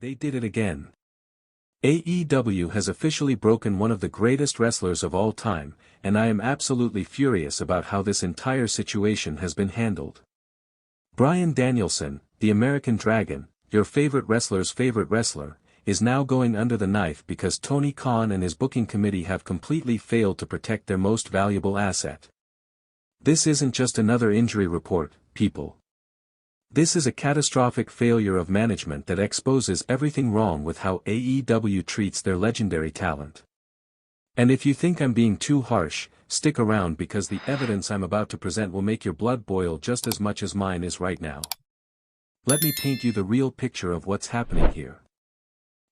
They did it again. AEW has officially broken one of the greatest wrestlers of all time, and I am absolutely furious about how this entire situation has been handled. Bryan Danielson, the American Dragon, your favorite wrestler's favorite wrestler, is now going under the knife because Tony Khan and his booking committee have completely failed to protect their most valuable asset. This isn't just another injury report, people. This is a catastrophic failure of management that exposes everything wrong with how AEW treats their legendary talent. And if you think I'm being too harsh, stick around because the evidence I'm about to present will make your blood boil just as much as mine is right now. Let me paint you the real picture of what's happening here.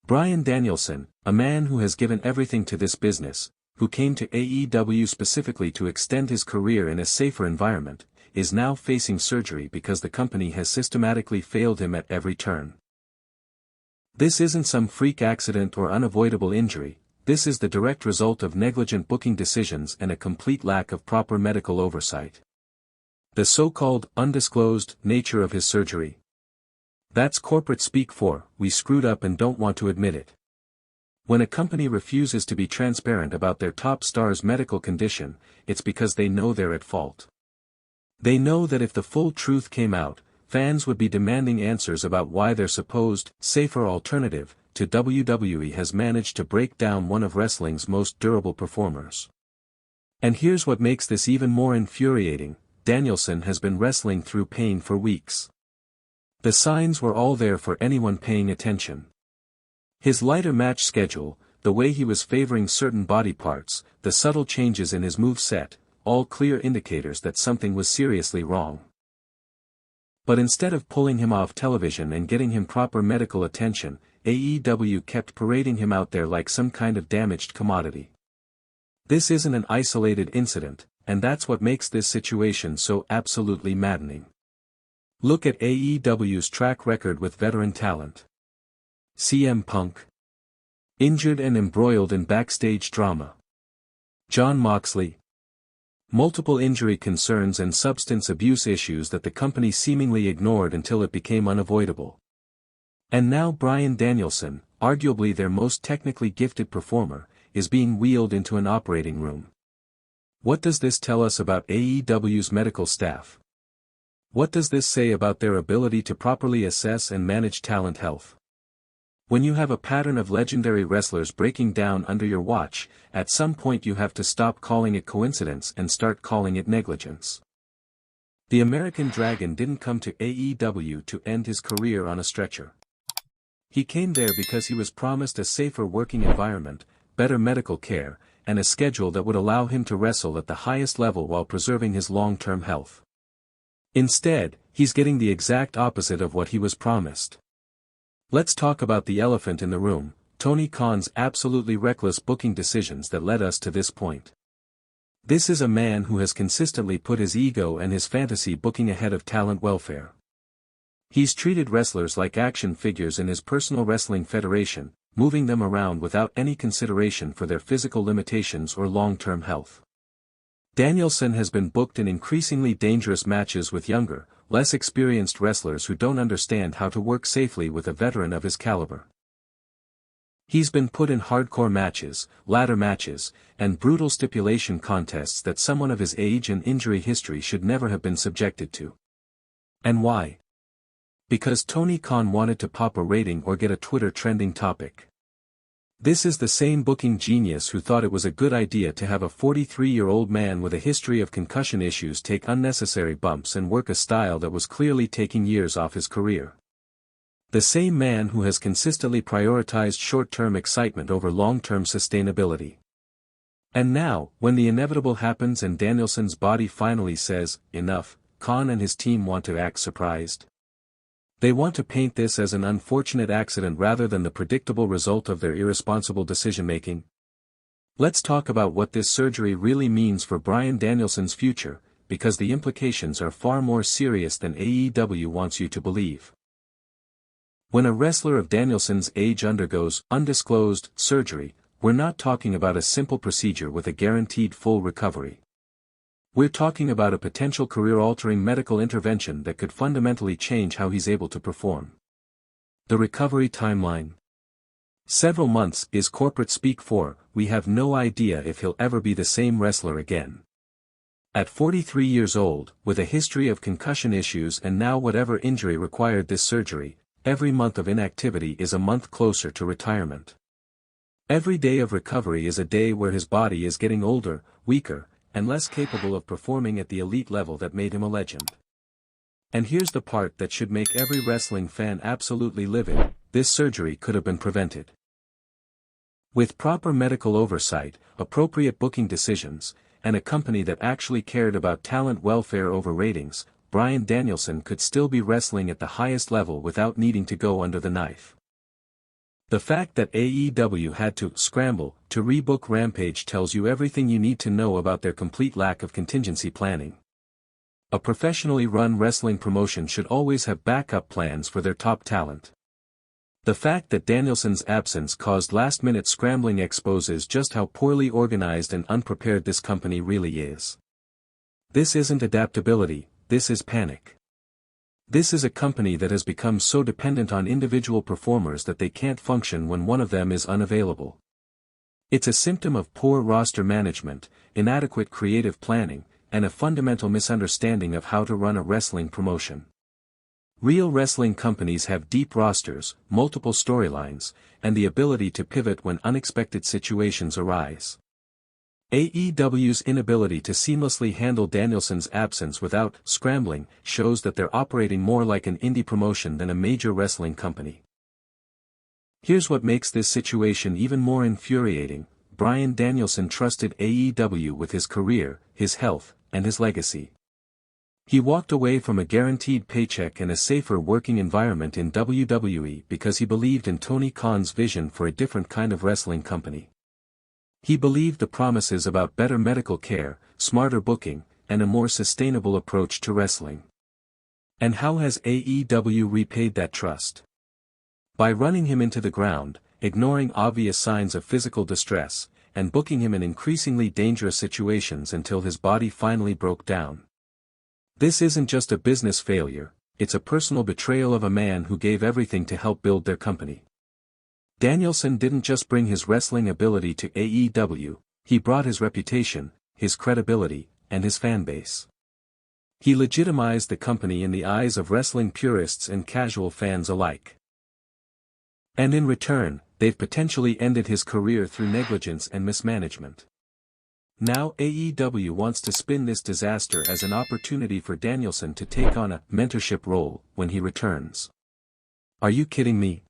Bryan Danielson, a man who has given everything to this business, who came to AEW specifically to extend his career in a safer environment, is now facing surgery because the company has systematically failed him at every turn. This isn't some freak accident or unavoidable injury, this is the direct result of negligent booking decisions and a complete lack of proper medical oversight. The so-called undisclosed nature of his surgery. That's corporate speak for, we screwed up and don't want to admit it. When a company refuses to be transparent about their top star's medical condition, it's because they know they're at fault. They know that if the full truth came out, fans would be demanding answers about why their supposed, safer alternative, to WWE has managed to break down one of wrestling's most durable performers. And here's what makes this even more infuriating, Danielson has been wrestling through pain for weeks. The signs were all there for anyone paying attention. His lighter match schedule, the way he was favoring certain body parts, the subtle changes in his moveset, all clear indicators that something was seriously wrong. But instead of pulling him off television and getting him proper medical attention, AEW kept parading him out there like some kind of damaged commodity. This isn't an isolated incident, and that's what makes this situation so absolutely maddening. Look at AEW's track record with veteran talent. CM Punk. Injured and embroiled in backstage drama. Jon Moxley. Multiple injury concerns and substance abuse issues that the company seemingly ignored until it became unavoidable. And now Bryan Danielson, arguably their most technically gifted performer, is being wheeled into an operating room. What does this tell us about AEW's medical staff? What does this say about their ability to properly assess and manage talent health? When you have a pattern of legendary wrestlers breaking down under your watch, at some point you have to stop calling it coincidence and start calling it negligence. The American Dragon didn't come to AEW to end his career on a stretcher. He came there because he was promised a safer working environment, better medical care, and a schedule that would allow him to wrestle at the highest level while preserving his long-term health. Instead, he's getting the exact opposite of what he was promised. Let's talk about the elephant in the room, Tony Khan's absolutely reckless booking decisions that led us to this point. This is a man who has consistently put his ego and his fantasy booking ahead of talent welfare. He's treated wrestlers like action figures in his personal wrestling federation, moving them around without any consideration for their physical limitations or long-term health. Danielson has been booked in increasingly dangerous matches with younger, less experienced wrestlers who don't understand how to work safely with a veteran of his caliber. He's been put in hardcore matches, ladder matches, and brutal stipulation contests that someone of his age and injury history should never have been subjected to. And why? Because Tony Khan wanted to pop a rating or get a Twitter trending topic. This is the same booking genius who thought it was a good idea to have a 43-year-old man with a history of concussion issues take unnecessary bumps and work a style that was clearly taking years off his career. The same man who has consistently prioritized short-term excitement over long-term sustainability. And now, when the inevitable happens and Danielson's body finally says, enough, Khan and his team want to act surprised. They want to paint this as an unfortunate accident rather than the predictable result of their irresponsible decision-making. Let's talk about what this surgery really means for Bryan Danielson's future, because the implications are far more serious than AEW wants you to believe. When a wrestler of Danielson's age undergoes undisclosed surgery, we're not talking about a simple procedure with a guaranteed full recovery. We're talking about a potential career-altering medical intervention that could fundamentally change how he's able to perform. The recovery timeline. Several months is corporate speak for, we have no idea if he'll ever be the same wrestler again. At 43 years old, with a history of concussion issues and now whatever injury required this surgery, every month of inactivity is a month closer to retirement. Every day of recovery is a day where his body is getting older, weaker, and less capable of performing at the elite level that made him a legend. And here's the part that should make every wrestling fan absolutely livid: this surgery could have been prevented. With proper medical oversight, appropriate booking decisions, and a company that actually cared about talent welfare over ratings, Bryan Danielson could still be wrestling at the highest level without needing to go under the knife. The fact that AEW had to scramble to rebook Rampage tells you everything you need to know about their complete lack of contingency planning. A professionally run wrestling promotion should always have backup plans for their top talent. The fact that Danielson's absence caused last-minute scrambling exposes just how poorly organized and unprepared this company really is. This isn't adaptability, this is panic. This is a company that has become so dependent on individual performers that they can't function when one of them is unavailable. It's a symptom of poor roster management, inadequate creative planning, and a fundamental misunderstanding of how to run a wrestling promotion. Real wrestling companies have deep rosters, multiple storylines, and the ability to pivot when unexpected situations arise. AEW's inability to seamlessly handle Danielson's absence without scrambling shows that they're operating more like an indie promotion than a major wrestling company. Here's what makes this situation even more infuriating: Bryan Danielson trusted AEW with his career, his health, and his legacy. He walked away from a guaranteed paycheck and a safer working environment in WWE because he believed in Tony Khan's vision for a different kind of wrestling company. He believed the promises about better medical care, smarter booking, and a more sustainable approach to wrestling. And how has AEW repaid that trust? By running him into the ground, ignoring obvious signs of physical distress, and booking him in increasingly dangerous situations until his body finally broke down. This isn't just a business failure, it's a personal betrayal of a man who gave everything to help build their company. Danielson didn't just bring his wrestling ability to AEW, he brought his reputation, his credibility, and his fanbase. He legitimized the company in the eyes of wrestling purists and casual fans alike. And in return, they've potentially ended his career through negligence and mismanagement. Now AEW wants to spin this disaster as an opportunity for Danielson to take on a mentorship role when he returns. Are you kidding me?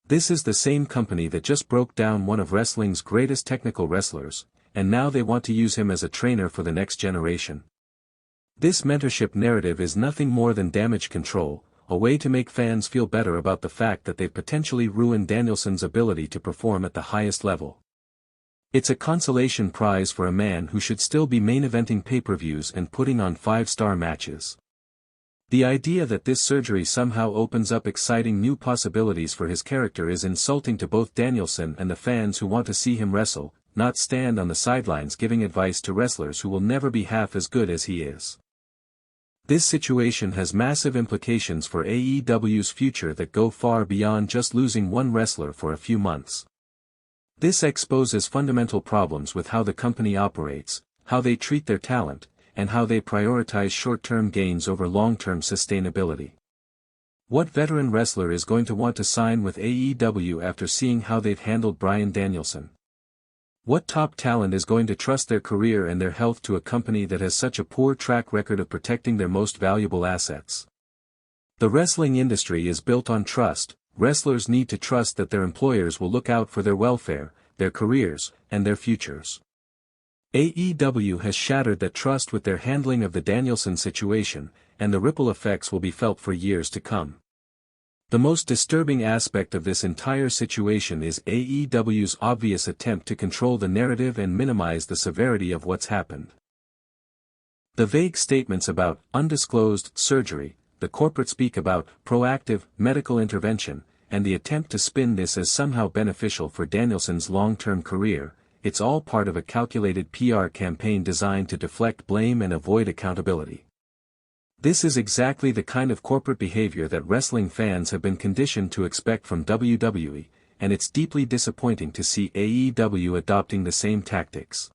This is the same company that just broke down one of wrestling's greatest technical wrestlers, and now they want to use him as a trainer for the next generation. This mentorship narrative is nothing more than damage control, a way to make fans feel better about the fact that they've potentially ruined Danielson's ability to perform at the highest level. It's a consolation prize for a man who should still be main eventing pay-per-views and putting on 5-star matches. The idea that this surgery somehow opens up exciting new possibilities for his character is insulting to both Danielson and the fans who want to see him wrestle, not stand on the sidelines giving advice to wrestlers who will never be half as good as he is. This situation has massive implications for AEW's future that go far beyond just losing one wrestler for a few months. This exposes fundamental problems with how the company operates, how they treat their talent, and how they prioritize short-term gains over long-term sustainability. What veteran wrestler is going to want to sign with AEW after seeing how they've handled Bryan Danielson? What top talent is going to trust their career and their health to a company that has such a poor track record of protecting their most valuable assets? The wrestling industry is built on trust. Wrestlers need to trust that their employers will look out for their welfare, their careers, and their futures. AEW has shattered that trust with their handling of the Danielson situation, and the ripple effects will be felt for years to come. The most disturbing aspect of this entire situation is AEW's obvious attempt to control the narrative and minimize the severity of what's happened. The vague statements about undisclosed surgery, the corporate speak about proactive medical intervention, and the attempt to spin this as somehow beneficial for Danielson's long-term career, it's all part of a calculated PR campaign designed to deflect blame and avoid accountability. This is exactly the kind of corporate behavior that wrestling fans have been conditioned to expect from WWE, and it's deeply disappointing to see AEW adopting the same tactics.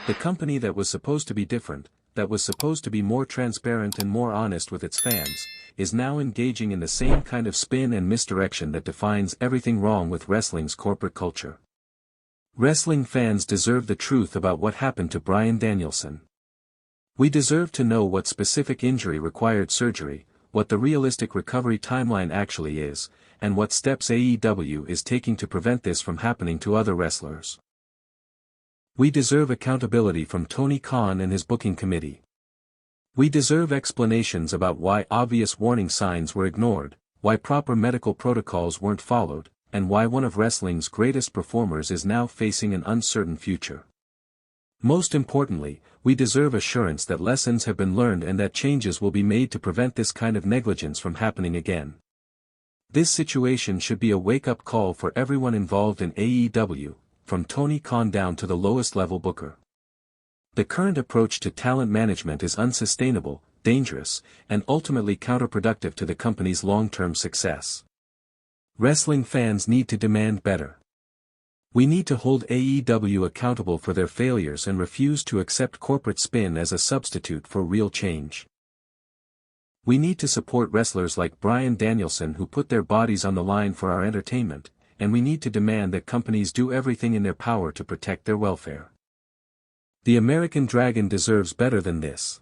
The company that was supposed to be different, that was supposed to be more transparent and more honest with its fans, is now engaging in the same kind of spin and misdirection that defines everything wrong with wrestling's corporate culture. Wrestling fans deserve the truth about what happened to Bryan Danielson. We deserve to know what specific injury required surgery, what the realistic recovery timeline actually is, and what steps AEW is taking to prevent this from happening to other wrestlers. We deserve accountability from Tony Khan and his booking committee. We deserve explanations about why obvious warning signs were ignored, why proper medical protocols weren't followed, and why one of wrestling's greatest performers is now facing an uncertain future. Most importantly, we deserve assurance that lessons have been learned and that changes will be made to prevent this kind of negligence from happening again. This situation should be a wake-up call for everyone involved in AEW, from Tony Khan down to the lowest level booker. The current approach to talent management is unsustainable, dangerous, and ultimately counterproductive to the company's long-term success. Wrestling fans need to demand better. We need to hold AEW accountable for their failures and refuse to accept corporate spin as a substitute for real change. We need to support wrestlers like Bryan Danielson who put their bodies on the line for our entertainment, and we need to demand that companies do everything in their power to protect their welfare. The American Dragon deserves better than this.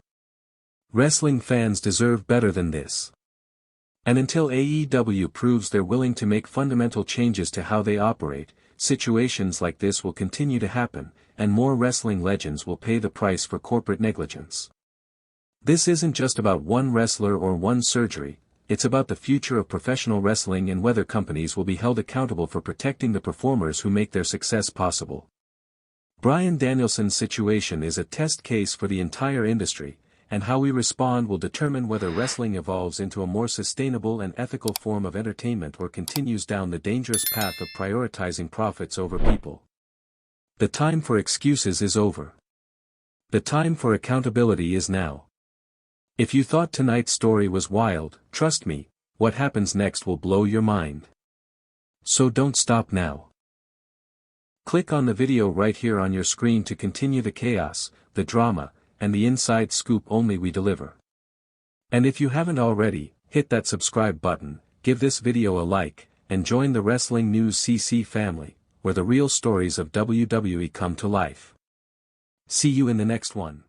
Wrestling fans deserve better than this. And until AEW proves they're willing to make fundamental changes to how they operate, situations like this will continue to happen, and more wrestling legends will pay the price for corporate negligence. This isn't just about one wrestler or one surgery, it's about the future of professional wrestling and whether companies will be held accountable for protecting the performers who make their success possible. Bryan Danielson's situation is a test case for the entire industry, and how we respond will determine whether wrestling evolves into a more sustainable and ethical form of entertainment or continues down the dangerous path of prioritizing profits over people. The time for excuses is over. The time for accountability is now. If you thought tonight's story was wild, trust me, what happens next will blow your mind. So don't stop now. Click on the video right here on your screen to continue the chaos, the drama, and the inside scoop only we deliver. And if you haven't already, hit that subscribe button, give this video a like, and join the WrestlingNewsCC family, where the real stories of WWE come to life. See you in the next one.